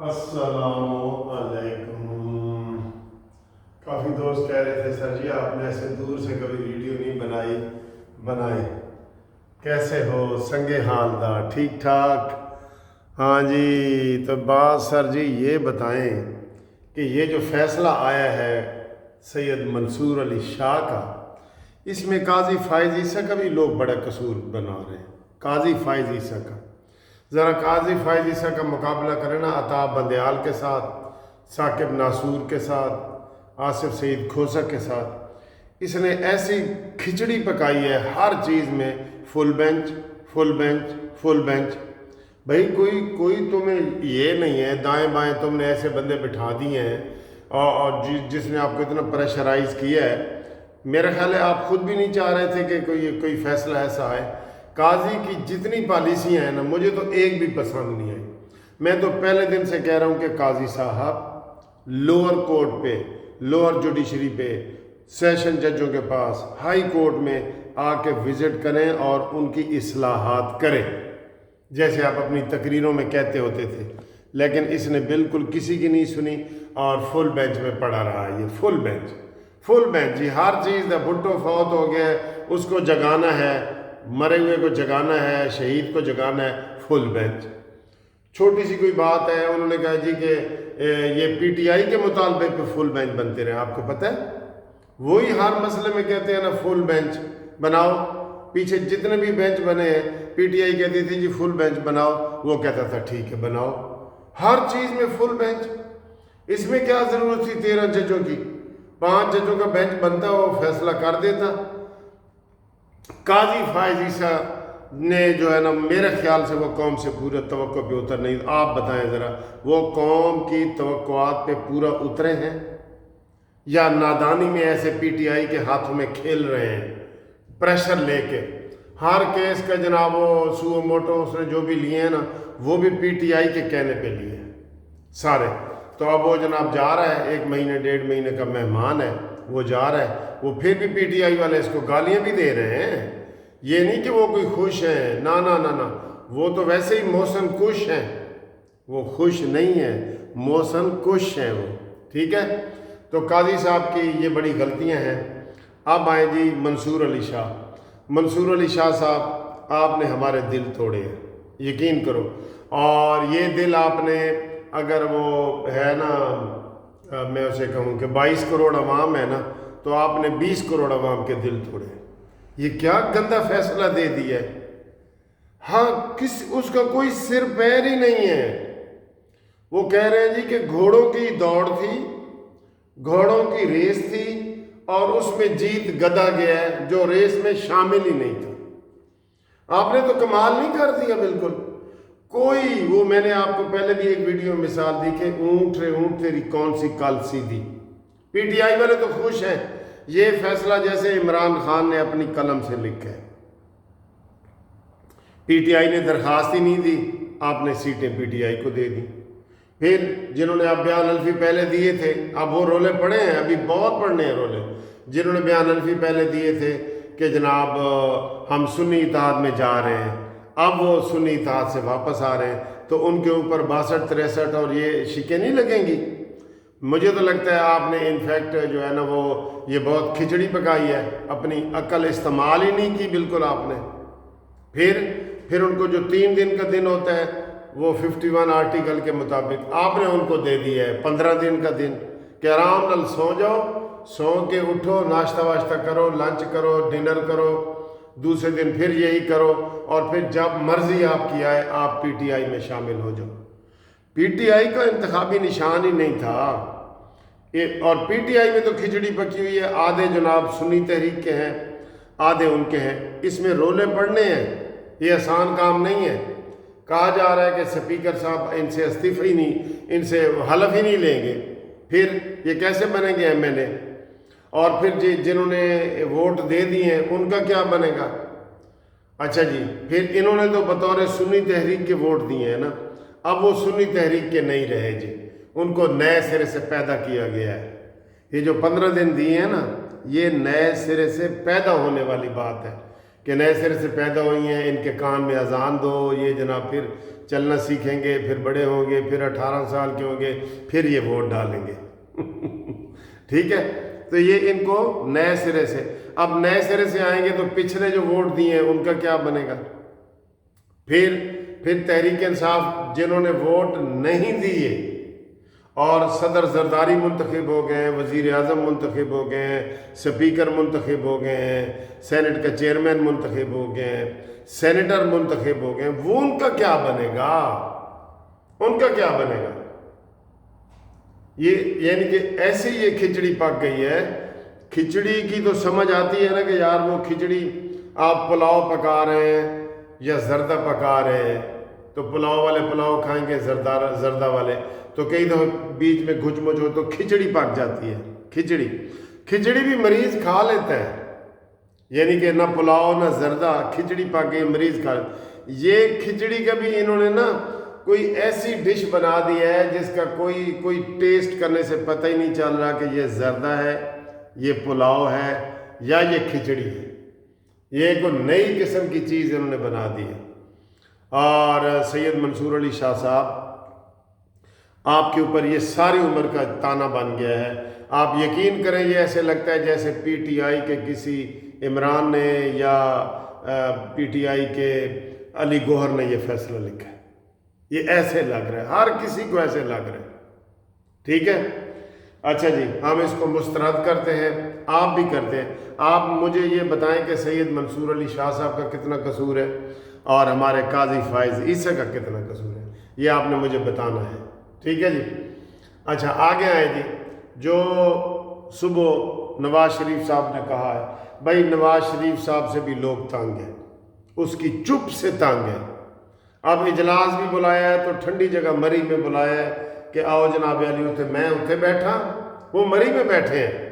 अस्सलाम वालेकुम। काफ़ी दोस्त कह रहे थे सर जी आपने ऐसे दूर से कभी वीडियो नहीं बनाई। कैसे हो संगे हालदार, ठीक ठाक? हाँ जी, तो बात सर जी ये बताएं कि ये जो फ़ैसला आया है सैयद मंसूर अली शाह का, इसमें काजी फ़ाइज़ ईसा का भी लोग बड़ा कसूर बना रहे हैं। काजी फ़ाइज़ ईसा का, ज़रा काजी फ़ाइज़ ईसा का मुकाबला करें ना अता बंदयाल के साथ, साकिब नासूर के साथ, आसिफ सईद खोसा के साथ। इसने ऐसी खिचड़ी पकाई है हर चीज़ में, full bench full bench full bench. भाई कोई तुम्हें ये नहीं है, दाएं बाएं तुमने ऐसे बंदे बिठा दिए हैं और जिसने आपको इतना प्रेशराइज़ किया है। मेरा ख्याल है आप खुद भी नहीं चाह रहे थे कि कोई फ़ैसला ऐसा आए। काजी की जितनी पॉलिसियाँ हैं ना, मुझे तो एक भी पसंद नहीं आई। मैं तो पहले दिन से कह रहा हूँ कि काजी साहब लोअर कोर्ट पे, लोअर जुडिशरी पे, सेशन जजों के पास, हाई कोर्ट में आके विज़िट करें और उनकी इस्लाहात करें, जैसे आप अपनी तकरीरों में कहते होते थे। लेकिन इसने बिल्कुल किसी की नहीं सुनी और फुल बेंच में पड़ा रहा। ये फुल बेंच जी, हर चीज़ का भुट्टो फौत हो गया है, उसको जगाना है, मरे हुए को जगाना है, शहीद को जगाना है, फुल बेंच। छोटी सी कोई बात है, उन्होंने कहा जी कि ये पीटीआई के मुतालबे पे फुल बेंच बनते रहे। आपको पता है वही हर मसले में कहते हैं ना फुल बेंच बनाओ। पीछे जितने भी बेंच बने हैं पीटीआई कहती थी जी फुल बेंच बनाओ, वो कहता था ठीक है बनाओ। हर चीज़ में फुल बेंच। इसमें क्या ज़रूरत थी 13 जजों की? 5 जजों का बेंच बनता, वो फैसला कर देता। काजी फ़ाइज़ ईसा ने जो है ना, मेरे ख्याल से वो कौम से पूरे तवक्को पे उतर नहीं। आप बताएं ज़रा, वो कौम की तवक्कुआत पे पूरा उतरे हैं या नादानी में ऐसे पीटीआई के हाथों में खेल रहे हैं, प्रेशर लेके? हर केस का जनाब वो सुओ मोटो उसने जो भी लिए हैं ना, वो भी पीटीआई के कहने पे लिए हैं सारे। तो अब वो जनाब जा रहा है, 1 महीने 1.5 महीने का मेहमान है, वो जा रहा है, वो फिर भी पीटीआई वाले इसको गालियां भी दे रहे हैं। ये नहीं कि वो कोई खुश है, ना ना ना ना, वो तो वैसे ही मौसम कुश हैं, वो खुश नहीं है, मौसम कुश हैं वो, ठीक है। तो काजी साहब की ये बड़ी गलतियां हैं। अब आए जी मंसूर अली शाह। मंसूर अली शाह साहब, आपने हमारे दिल तोड़े हैं, यकीन करो। और ये दिल आपने, अगर वो है ना, मैं उसे कहूँ कि 22 करोड़ अवाम है ना, तो आपने 20 करोड़ अवाम के दिल तोड़े। ये क्या गंदा फैसला दे दिया है। हाँ, उसका कोई सिर पैर ही नहीं है। वो कह रहे हैं जी कि घोड़ों की दौड़ थी, घोड़ों की रेस थी और उसमें जीत गधा गया है जो रेस में शामिल ही नहीं था। आपने तो कमाल नहीं कर दिया बिल्कुल। कोई वो, मैंने आपको पहले भी एक वीडियो में मिसाल दी कि ऊंट रे ऊंट तेरी कौन सी कल सीधी। पीटीआई वाले तो खुश हैं, ये फैसला जैसे इमरान खान ने अपनी कलम से लिखा है। पीटीआई ने दरखास्त ही नहीं दी, आपने सीटें पीटीआई को दे दी। फिर जिन्होंने अब बयान हल्फी पहले दिए थे, अब वो रोले पड़े हैं, अभी बहुत पड़ने हैं रोले। जिन्होंने बयान हल्फी पहले दिए थे कि जनाब हम सुन्नी इत्तेहाद में जा रहे हैं, अब वो सुन्नी इत्तेहाद से वापस आ रहे हैं, तो उनके ऊपर 62, 63 और ये शिकें नहीं लगेंगी। मुझे तो लगता है आपने इनफैक्ट जो है ना, वो ये बहुत खिचड़ी पकाई है, अपनी अक्ल इस्तेमाल ही नहीं की बिल्कुल आपने। फिर उनको जो 3 दिन का दिन होता है, वो 51 आर्टिकल के मुताबिक आपने उनको दे दिया है 15 दिन का दिन कि आराम नाल सो जाओ, सो के उठो, नाश्ता वाश्ता करो, लंच करो, डिनर करो, दूसरे दिन फिर यही करो और फिर जब मर्जी आपकी आए आप पीटीआई में शामिल हो जाओ। पीटीआई का इंतखाबी निशान ही नहीं था। और पीटीआई में तो खिचड़ी पकी हुई है, आधे जनाब सुन्नी तहरीक के हैं, आधे उनके हैं। इसमें रोले पड़ने हैं, ये आसान काम नहीं है। कहा जा रहा है कि स्पीकर साहब इनसे इस्तीफा ही नहीं, इनसे हलफ ही नहीं लेंगे, फिर ये कैसे बनेंगे एमएलए? और फिर जिन्होंने वोट दे दिए हैं उनका क्या बनेगा? अच्छा जी, फिर इन्होंने तो बतौर सुन्नी तहरीक के वोट दिए हैं ना, अब वो सुन्नी तहरीक के नहीं रहे जी, उनको नए सिरे से पैदा किया गया है। ये जो 15 दिन दिए हैं ना, ये नए सिरे से पैदा होने वाली बात है। کہ نئے سرے سے پیدا ہوئی ہیں، ان کے کان میں اذان دو، یہ جناب پھر چلنا سیکھیں گے، پھر بڑے ہوں گے، پھر 18 سال کے ہوں گے، پھر یہ ووٹ ڈالیں گے ٹھیک ہے؟ تو یہ ان کو نئے سرے سے، اب نئے سرے سے آئیں گے تو پچھلے جو ووٹ دیے ہیں ان کا کیا بنے گا؟ پھر تحریک انصاف جنہوں نے ووٹ نہیں دیے اور صدر زرداری منتخب ہو گئے ہیں، وزیر اعظم منتخب ہو گئے ہیں، سپیکر منتخب ہو گئے ہیں، سینٹ کا چیئرمین منتخب ہو گئے ہیں، سینیٹر منتخب ہو گئے ہیں، وہ ان کا کیا بنے گا؟ ان کا کیا بنے گا؟ یہ یعنی کہ ایسے یہ کھچڑی پک گئی ہے۔ کھچڑی کی تو سمجھ آتی ہے نا کہ یار وہ کھچڑی آپ پلاؤ پکا رہے ہیں یا زردہ پکا رہے ہیں، تو پلاؤ والے پلاؤ کھائیں گے، زردہ والے تو کئی دفعہ بیچ میں گھچ مچ ہو تو کھچڑی پک جاتی ہے۔ کھچڑی بھی مریض کھا لیتا ہے، یعنی کہ نہ پلاؤ نہ زردہ، کھچڑی پک گئی مریض کھا لیتا۔ یہ کھچڑی کا بھی انہوں نے نا کوئی ایسی ڈش بنا دی ہے جس کا کوئی ٹیسٹ کرنے سے پتہ ہی نہیں چل رہا کہ یہ زردہ ہے، یہ پلاؤ ہے یا یہ کھچڑی ہے۔ یہ کوئی نئی قسم کی چیز انہوں نے بنا دی ہے۔ اور سید منصور علی شاہ صاحب، آپ کے اوپر یہ ساری عمر کا تانا بن گیا ہے۔ آپ یقین کریں یہ ایسے لگتا ہے جیسے پی ٹی آئی کے کسی عمران نے یا پی ٹی آئی کے علی گوہر نے یہ فیصلہ لکھا ہے۔ یہ ایسے لگ رہا ہے، ہر کسی کو ایسے لگ رہا ہے، ٹھیک ہے؟ اچھا جی، ہم اس کو مسترد کرتے ہیں، آپ بھی کرتے ہیں۔ آپ مجھے یہ بتائیں کہ سید منصور علی شاہ صاحب کا کتنا قصور ہے اور ہمارے قاضی فائز عیسیٰ کا کتنا قصور ہے، یہ آپ نے مجھے بتانا ہے، ٹھیک ہے جی؟ اچھا آگے آئے جی، جو صبح نواز شریف صاحب نے کہا ہے، بھائی نواز شریف صاحب سے بھی لوگ تنگ ہیں، اس کی چپ سے تنگ ہے۔ اب اجلاس بھی بلایا ہے تو ٹھنڈی جگہ مری میں بلایا ہے کہ آؤ جناب علی اتنے، میں اتنے بیٹھا، وہ مری میں بیٹھے ہیں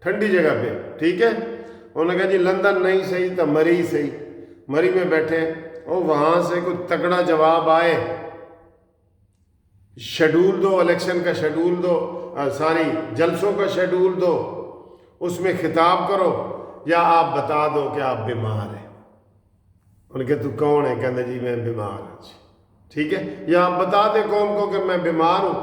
ٹھنڈی جگہ پہ، ٹھیک ہے؟ انہوں نے کہا جی لندن نہیں صحیح تو مری صحیح، مری میں بیٹھے ہیں، اور وہاں سے کوئی تگڑا جواب آئے، شیڈول دو، الیکشن کا شیڈول دو، ساری جلسوں کا شیڈول دو، اس میں خطاب کرو، یا آپ بتا دو کہ آپ بیمار ہیں۔ ان کے تو کون ہے؟ کہتے جی میں بیمار ہوں، ٹھیک ہے؟ یا آپ بتا دیں قوم کو کہ میں بیمار ہوں،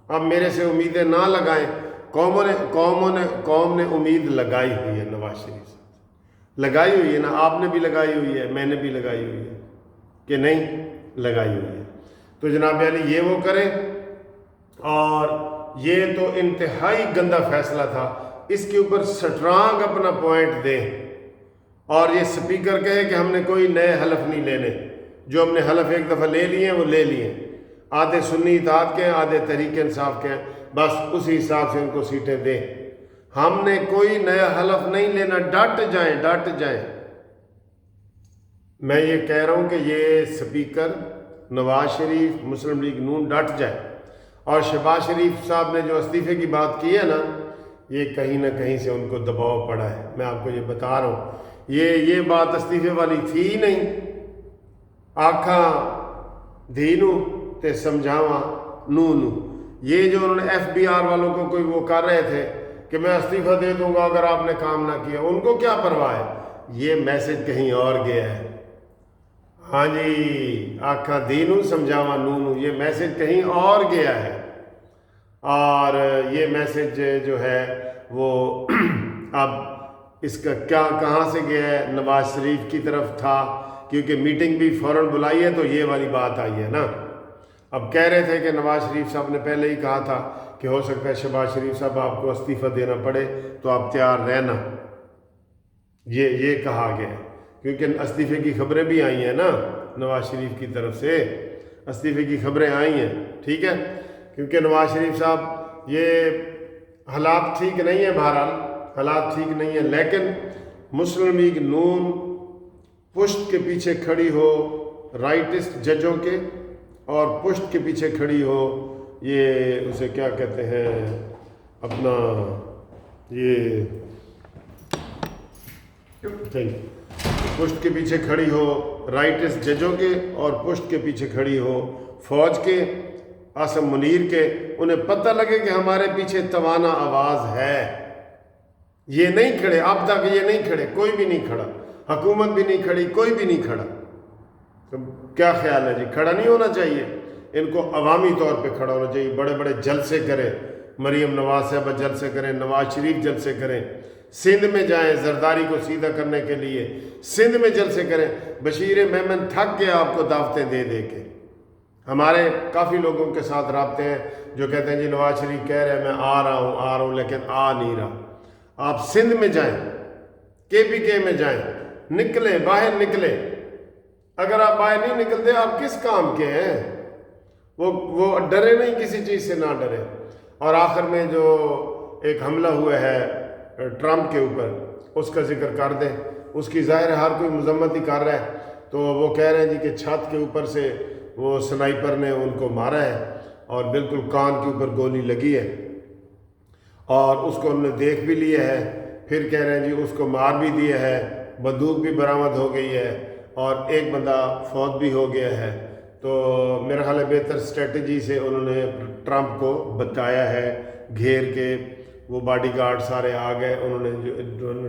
اب میرے سے امیدیں نہ لگائیں۔ قوم نے امید لگائی ہوئی ہے نواز شریف سے، لگائی ہوئی ہے نا، آپ نے بھی لگائی ہوئی ہے، میں نے بھی لگائی ہوئی ہے کہ نہیں لگائی ہوئی ہے۔ تو جناب علی یہ وہ کرے، اور یہ تو انتہائی گندا فیصلہ تھا، اس کے اوپر سٹرانگ اپنا پوائنٹ دیں، اور یہ سپیکر کہے کہ ہم نے کوئی نئے حلف نہیں لینے، جو ہم نے حلف ایک دفعہ لے لیے ہیں وہ لے لیے، آدھے سنی اتحاد کے ہیں، آدھے تحریک انصاف کے ہیں، بس اسی حساب سے ان کو سیٹیں دیں، ہم نے کوئی نیا حلف نہیں لینا، ڈٹ جائیں۔ میں یہ کہہ رہا ہوں کہ یہ سپیکر نواز شریف مسلم لیگ نون ڈٹ جائے، اور شہباز شریف صاحب نے جو استعفے کی بات کی ہے نا، یہ کہیں نہ کہیں سے ان کو دباؤ پڑا ہے، میں آپ کو یہ بتا رہا ہوں، یہ بات استعفے والی تھی ہی نہیں۔ آکھاں دھینو تے سمجھاواں نونو، یہ جو انہوں نے ایف بی آر والوں کو کوئی وہ کر رہے تھے کہ میں استعفیٰ دے دوں گا اگر آپ نے کام نہ کیا، ان کو کیا پرواہ ہے؟ یہ میسج کہیں اور گیا ہے۔ ہاں جی، آکھاں دینو سمجھاواں نونو، یہ میسج کہیں اور گیا ہے، اور یہ میسج جو ہے وہ اب اس کا کہاں سے گیا ہے؟ نواز شریف کی طرف تھا، کیونکہ میٹنگ بھی فوراً بلائی ہے تو یہ والی بات آئی ہے نا۔ اب کہہ رہے تھے کہ نواز شریف صاحب نے پہلے ہی کہا تھا کہ ہو سکتا ہے شہباز شریف صاحب آپ کو استعفیٰ دینا پڑے تو آپ تیار رہنا، یہ کہا گیا، کیونکہ استعفے کی خبریں بھی آئی ہیں نا، نواز شریف کی طرف سے استعفے کی خبریں آئی ہیں، ٹھیک ہے؟ کیونکہ نواز شریف صاحب یہ حالات ٹھیک نہیں ہیں، بہرحال حالات ٹھیک نہیں ہیں، لیکن مسلم لیگ نون پشت کے پیچھے کھڑی ہو رائٹسٹ ججوں کے، اور پشت کے پیچھے کھڑی ہو یہ اسے کیا کہتے ہیں اپنا یہ پشت کے پیچھے کھڑی ہو رائٹسٹ ججوں کے، اور پشت کے پیچھے کھڑی ہو فوج کے، عاصم منیر کے، انہیں پتہ لگے کہ ہمارے پیچھے توانا آواز ہے۔ یہ نہیں کھڑے، اب تک یہ نہیں کھڑے، کوئی بھی نہیں کھڑا، हुकूमत भी नहीं खड़ी, कोई भी नहीं खड़ा। तो क्या ख्याल है जी, खड़ा नहीं होना चाहिए? इनको अवामी तौर पे खड़ा होना चाहिए। बड़े बड़े जलसे करें, मरीम नवाज साहबा जलसे करें, नवाज शरीफ जलसे करें, सिंध में जाएं जरदारी को सीधा करने के लिए, सिंध में जलसे करें। बशीर मेमन थक गया आपको दावतें दे दे के। हमारे काफ़ी लोगों के साथ राब्ते हैं जो कहते हैं जी नवाज शरीफ कह रहे हैं मैं आ रहा हूँ, लेकिन आ नहीं रहा। आप सिंध में जाएं, KPK में जाएं, निकलें, बाहर निकलें। अगर आप बाहर नहीं निकलते आप किस काम के हैं? वो डरे नहीं, किसी चीज़ से ना डरे। और आखिर में जो एक हमला हुआ है ट्रंप के ऊपर, उसका जिक्र कर दें। उसकी ज़ाहिर हर कोई मजम्मत ही कर रहा है। तो वो कह रहे हैं जी कि छत के ऊपर से वो स्नाइपर ने उनको मारा है और बिल्कुल कान के ऊपर गोली लगी है और उसको उन्होंने देख भी लिया है। फिर कह रहे हैं जी उसको मार भी दिया है, बंदूक भी बरामद हो गई है और एक बंदा फौत भी हो गया है। तो मेरा ख्याल है बेहतर स्ट्रेटजी से उन्होंने ट्रंप को बताया है, घेर के वो बॉडीगार्ड सारे आ गए, उन्होंने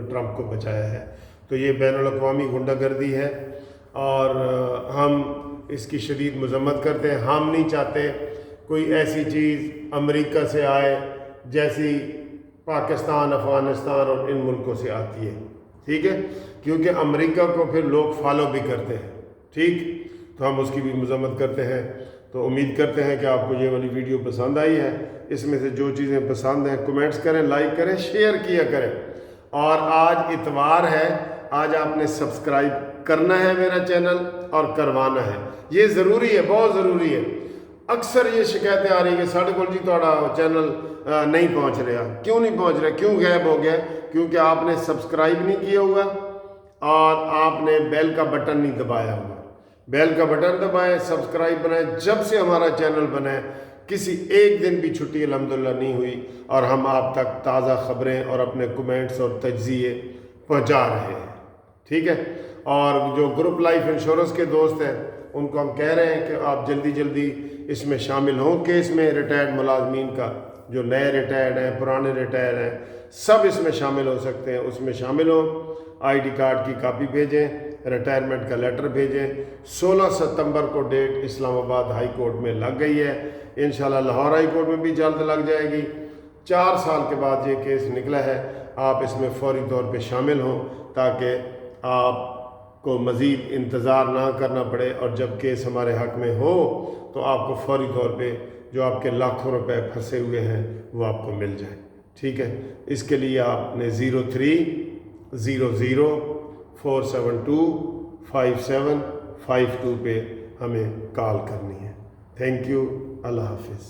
ट्रंप को बचाया है। तो ये बैनुल-अक़वामी गुंडागर्दी है और हम इसकी शदीद मजम्मत करते हैं। हम नहीं चाहते कोई ऐसी चीज़ अमेरिका से आए जैसी पाकिस्तान, अफ़गानिस्तान और इन मुल्कों से आती है, ठीक है, क्योंकि अमेरिका को फिर लोग फॉलो भी करते हैं, ठीक। तो हम उसकी भी मजम्मत करते हैं। तो उम्मीद करते हैं कि आपको ये वाली वीडियो पसंद आई है। इसमें से जो चीज़ें पसंद हैं कमेंट्स करें, लाइक करें, शेयर किया करें। और आज इतवार है, आज आपने सब्सक्राइब करना है मेरा चैनल और करवाना है, ये ज़रूरी है, बहुत ज़रूरी है। अक्सर ये शिकायतें आ रही है कि साढ़े कोल जी थोड़ा चैनल नहीं पहुंच रहा। क्यों नहीं पहुंच रहा, क्यों गायब हो गया? क्योंकि आपने सब्सक्राइब नहीं किया हुआ और आपने बेल का बटन नहीं दबाया हुआ। बेल का बटन दबाएं, सब्सक्राइब बनाएं। जब से हमारा चैनल बना है किसी एक दिन भी छुट्टी अल्हम्दुलिल्लाह नहीं हुई और हम आप तक ताज़ा ख़बरें और अपने कमेंट्स और तज्ज़िये पहुंचा रहे हैं, ठीक है। और जो ग्रुप लाइफ इंश्योरेंस के दोस्त हैं उनको हम कह रहे हैं कि आप जल्दी जल्दी इसमें शामिल हों। केस में रिटायर्ड मुलाजमीन का, जो नए रिटायर्ड हैं, पुराने रिटायर्ड हैं, सब इसमें शामिल हो सकते हैं। उसमें शामिल हो, ID कार्ड की कापी भेजें, रिटायरमेंट का लेटर भेजें। 16 सितंबर को डेट इस्लामाबाद हाई कोर्ट में लग गई है, इंशाल्लाह लाहौर हाई कोर्ट में भी जल्द लग जाएगी। 4 साल के बाद ये केस निकला है। आप इसमें फौरी तौर पे शामिल हों ताकि आपको मज़ीद इंतज़ार ना करना पड़े और जब केस हमारे हक़ में हो तो आपको फौरी तौर पे जो आपके लाखों रुपए फंसे हुए हैं वो आपको मिल जाए, ठीक है। इसके लिए आपने 0300 472 5752 पे हमें कॉल करनी है। थैंक यू, अल्लाह हाफिज़।